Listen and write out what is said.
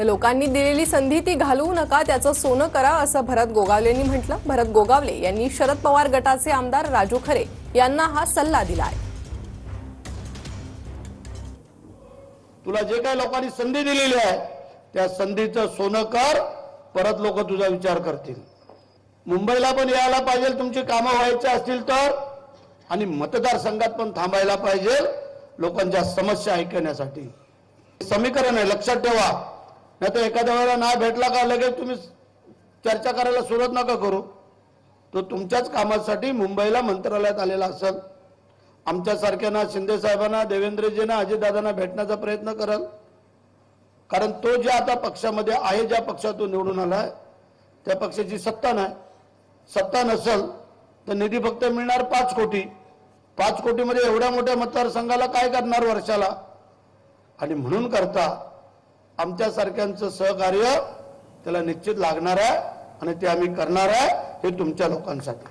तर लोकांनी दिलेली संधी ती घालवू नका, त्याचं सोनं करा असं भरत गोगावलेंनी म्हटलं। भरत गोगावले यांनी शरद पवार गटाचे आमदार राजू खरे यांना हा सल्ला दिलाय। तुला जे काही लोकांनी संधी दिलेली आहे त्या संधीचं सोनं कर, परत लोक तुझा विचार करतील। मुंबईला पण यायला पाहिजे तुमची कामं व्हायची असतील तर, आणि मतदारसंघात पण थांबायला पाहिजे लोकांच्या समस्या ऐकण्यासाठी। समीकरण आहे, लक्षात ठेवा। नाही तर एखाद्या वेळेला नाही भेटला का लगेच तुम्ही चर्चा करायला सुरुवात नका करू। तो तुमच्याच कामासाठी मुंबईला मंत्रालयात आलेला असेल, आमच्यासारख्यांना, शिंदे साहेबांना, देवेंद्रजींना, अजितदादांना भेटण्याचा प्रयत्न कराल। कारण तो जे आता पक्षामध्ये आहे, ज्या पक्षातून निवडून आलाय त्या पक्षाची सत्ता नाही। सत्ता नसेल तर निधी फक्त मिळणार 5 कोटी। 5 कोटीमध्ये एवढ्या मोठ्या मतदारसंघाला काय करणार वर्षाला? आणि म्हणून करता आमच्यासारख्यांचं सहकार्य त्याला निश्चित लागणार आहे आणि ते आम्ही करणार आहे, हे तुमच्या लोकांसाठी।